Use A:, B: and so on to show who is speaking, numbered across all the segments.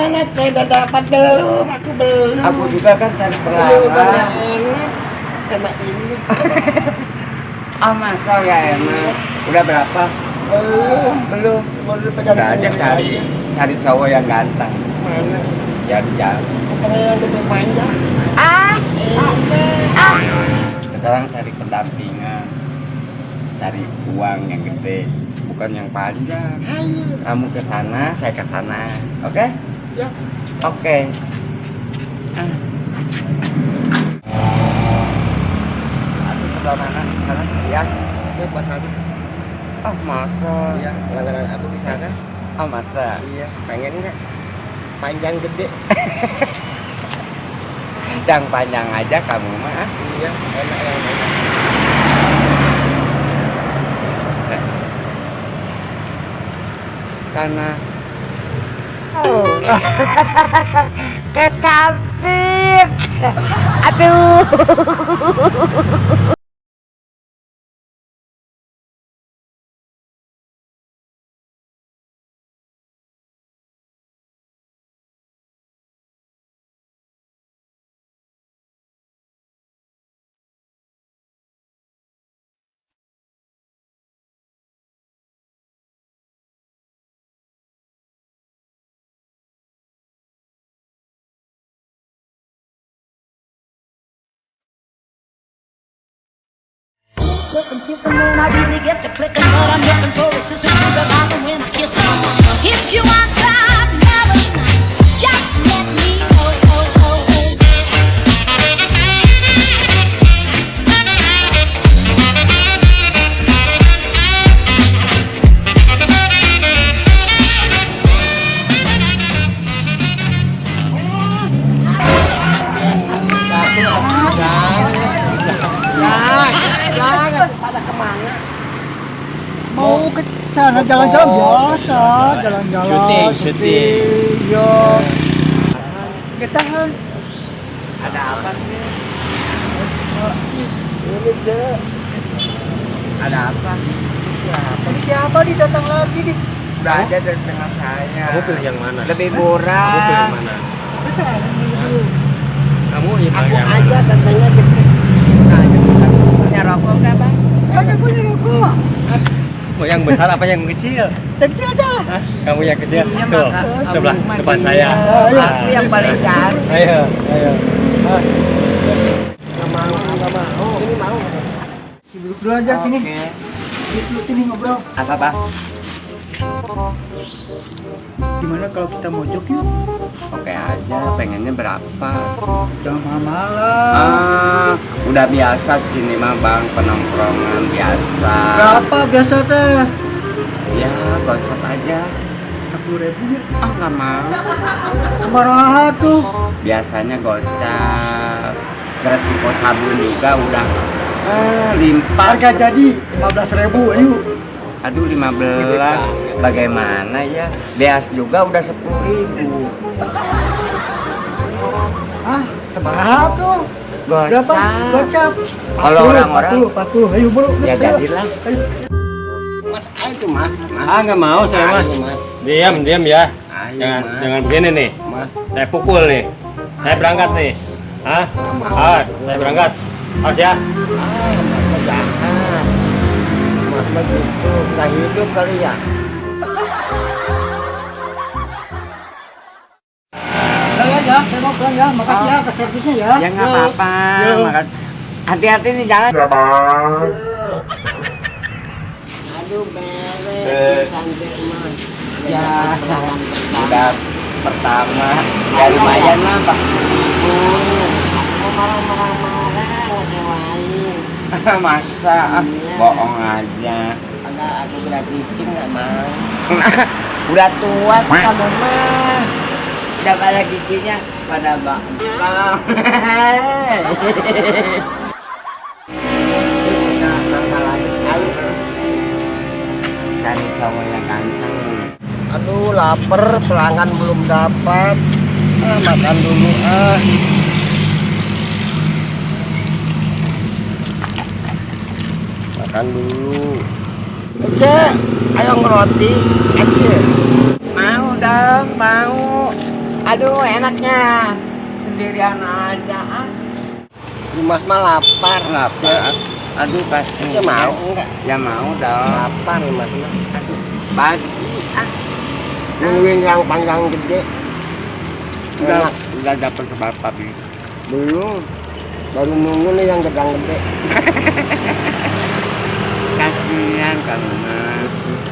A: mana saya udah dapat belum? Aku belum.
B: Aku juga kan cari
A: Udah
B: pelanggan.
A: enak sama ini.
B: Ah masa ya enak. Udah berapa?
A: Belum. Baru pegang
B: Udah aja
A: sini
B: cari cowok yang ganteng.
A: Mana?
B: Jangan.
A: Bukannya yang gede panjang.
B: Sekarang cari pendampingan. Cari uang yang gede, bukan yang panjang.
A: Ayo.
B: Kamu ke sana, saya ke sana. Oke?
A: Siap.
B: Oke. Aduh, sebelah mana? Sana, ya.
A: Ya, Mas Adi.
B: Oh, masa?
A: Iya, langganan aku di sana.
B: Oh, masa?
A: Iya, pengen nggak? Panjang gede.
B: Yang panjang aja kamu mah.
A: Iya, enak yang panjang.
B: Karena
C: Kekapit. Aduh.
D: Looking for the moon, I really get to clicking, but I'm looking for a sister to the bottom when I kiss her. If you want some melody, just let me know.
A: Pada kemana?
E: Mau ke sana jalan-jalan biasa, jalan-jalan.
B: Syuting.
E: Yo. Kita kan
B: ada apa sih?
A: Ini cek.
B: Ada apa?
E: siapa nih datang lagi nih?
B: Udah aja dengan saya.
F: Kamu pilih yang mana?
B: Lebih murah.
F: Kamu pilih yang mana? Kamu yang
A: Aku
F: yang
A: aja
F: mana?
A: datangnya gede.
B: Punya rokok nggak, Bang?
E: Banyak punya rokok.
F: Mau yang besar apa yang kecil?
E: Kecil dah.
F: Hah? Kamu yang kecil?
B: Iya,
F: Tuh,
B: Maka.
F: sebelah
B: Aku
F: depan
B: mah
F: saya.
B: dia.
F: Ah,
B: Aku yang paling cantik.
F: Ayo, ayo. Ah.
A: Nggak mau, nggak mau. Ini mau.
E: Duduk dulu aja sini.
B: Oke.
E: Duduk sini ngobrol.
B: Apa, Bang?
E: Gimana kalau kita mojok yuk?
B: Oke aja, pengennya berapa?
E: Jangan mahal-mahal.
B: Udah biasa sini mah Bang, penongkrongan biasa.
E: Berapa biasa teh?
B: Ya, konsep aja.
E: 10.000 ya.
B: Ah, nggak mau.
E: Maraha tuh.
B: Biasanya gocap. Resiko sabun juga udah limpah.
E: Harga jadi 15.000 ayo.
B: Aduh, 15. Bagaimana ya? Beas juga udah 10.000.
E: Ah, seberapa tuh? Berapa?
B: Gocap.
E: Gocap.
B: Kalau orang-orang
E: 40. Ayo bro.
B: ya jadilah.
E: Ayo.
A: Mas, ayo Mas. Mas.
F: Ah, nggak mau saya mah.
A: Ayo, Mas.
F: Diam, diam ya.
A: Ayo,
F: Jangan,
A: Mas.
F: jangan begini nih.
A: Mas.
F: Saya pukul nih. Saya berangkat nih. Hah? Awas, saya berangkat. Awas ya.
A: Mas jahat. Mas begitu, nggak hidup kali ya.
E: Ya, saya mau pulang ya. Makasih ya ke servisnya ya.
B: Ya nggak apa-apa. Makasih. Hati-hati nih jalan.
A: Aduh, beres. Cantik Mas.
B: Ya, udah pertama. Ya lumayan lah, Pak.
A: Mau marah-marah ngecewain.
B: Masa? Bohong aja.
A: Agak aku gratisin nggak mau.
B: Udah tua kamu mah. Udah pada giginya pada bangkang. Nah, langkah lagi sekali. Cari cowok yang ganteng.
A: Aduh, lapar, pelanggan belum dapat. Makan dulu ah. Makan dulu. Cek, ayo ngeroti. Ayo.
B: Mau dong, mau. Aduh, enaknya sendirian aja. Ah.
A: Mas mah lapar.
B: Lapar. Aduh, kasih.
A: Dia mau enggak?
B: Ya mau dong.
A: Lapar nih Mas mah.
B: Aduh, pagi. Ah,
A: Nungguin yang panjang gede.
B: udah dapat berapa nih?
A: Belum. Baru nunggu nih yang gede.
B: Kasihan kamu mah.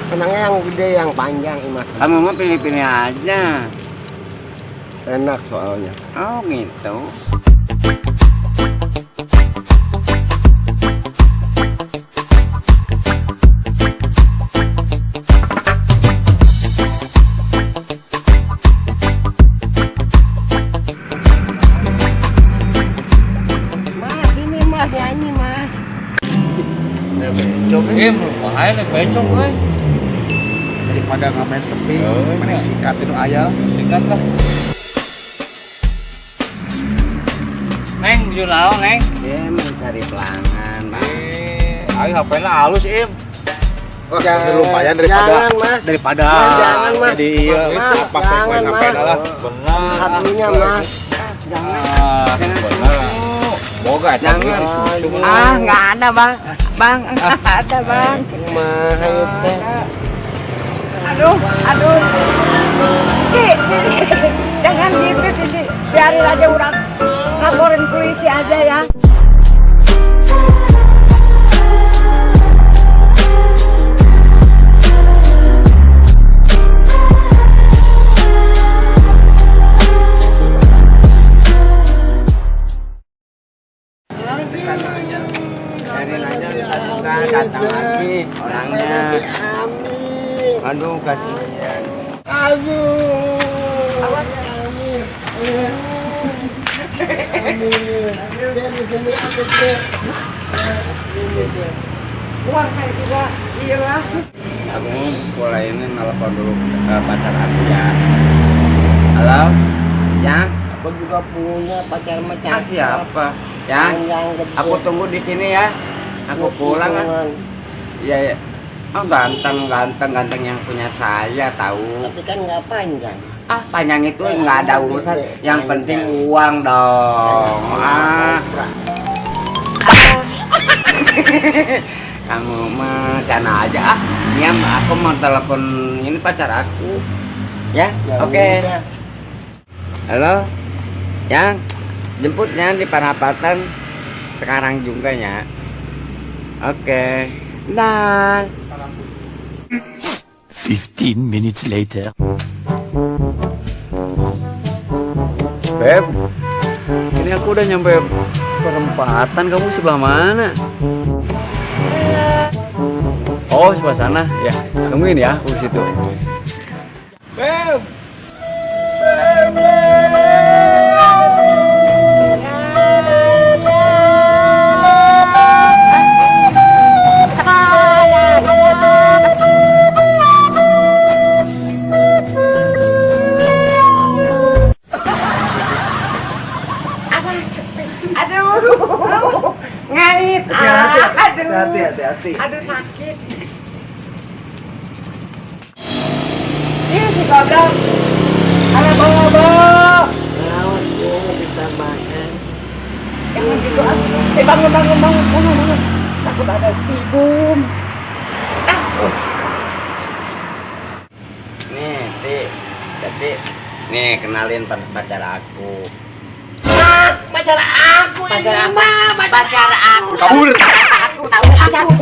A: Senangnya yang gede, yang panjang Mas.
B: Kamu mah pilih-pilih aja.
A: Enak soalnya.
B: Oh gitu.
A: Mas, ini Mas, nyanyi Mas.
F: Becok bahaya nih becok euy.
E: Daripada ngamen sepi,
F: Oh,
E: mending
F: iya.
E: sikat itu ayam.
F: Sikat lah. Neng, biju naon, Neng?
B: Dia mencari pelanggan, Bang.
F: Ayo HP lah halus, Im.
E: Oh, lumayan
A: Jangan Mas.
F: Daripada
A: Mas, jangan, Mas.
F: jadi iya.
A: Mas,
E: apa sih
A: jangan,
E: main ngapain
A: Mas.
E: lah.
F: Benar.
A: Hatinya Mas.
F: Ah, benar. Moga
B: Jangan.
F: cuma
B: Nggak ada, Bang. Bang, nggak ada, Bang.
A: Mah teh.
C: Aduh. Sini. Jangan gitu sini. Biarin aja orang laporin polisi aja ya.
B: Biarin aja, datang lagi orangnya.
A: Amin.
B: Aduh, kasihan.
A: Aduh. Amin. Dia di sini aku tuh.
C: Uang saya juga hilang.
B: Kamu mulai ini nelfon dulu ke pacar aku ya. Halo, Yang?
A: Aku juga punya pacar macam.
B: Siapa? Yang?
A: Panjang gede.
B: Aku tunggu di sini ya. Aku pulang ah. Iya. Oh ganteng yang punya saya tahu.
A: Tapi kan nggak panjang.
B: Panjang itu nggak ada urusan. Yang penting uang dong. Kamu mah cana aja. Diam, aku mau telepon ini pacar aku. Ya, oke. Halo, Yang, jemputnya di Parapatan sekarang juga ya. Oke, dah.
G: 15 minutes later.
B: Beb, ini aku udah nyampe perempatan. Kamu sebelah mana? Oh, sebelah sana. Ya, tungguin ya, aku situ. Beb.
C: Aduh. Ngait.
E: Hati-hati.
C: Aduh sakit. Ini si goblok. Ada bawa.
A: Lawan gue bisa makan.
C: Jangan gitu ah. Bangun. Takut ada tibum.
B: Nih, Jadi, nih kenalin pacar aku.
C: Pacar aku ini mah pacar aku.
B: Kabur.
C: Aku tahu pacar aku.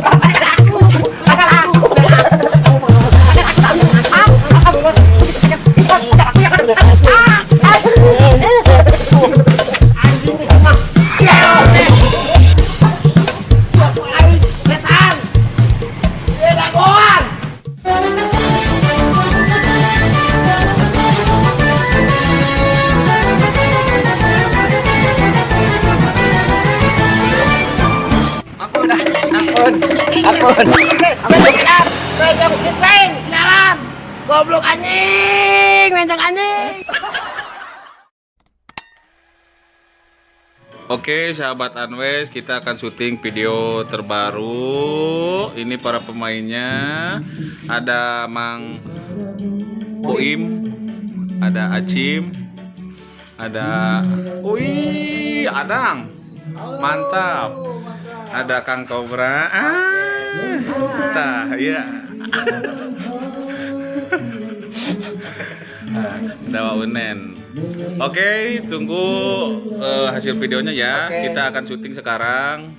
C: Pacar aku.
B: Ampun.
C: Mencong sipeng, sialan. Goblok anjing, mencong anjing.
H: Oke, sahabat Anwes, kita akan syuting video terbaru. Ini para pemainnya. Ada Mang Boim, ada Acim, Ada, wih, Adang, mantap. Ada Kang Kobra, tah, iya. Ada Wak Unen. Oke, tunggu hasil videonya ya.
B: Oke.
H: Kita akan syuting sekarang.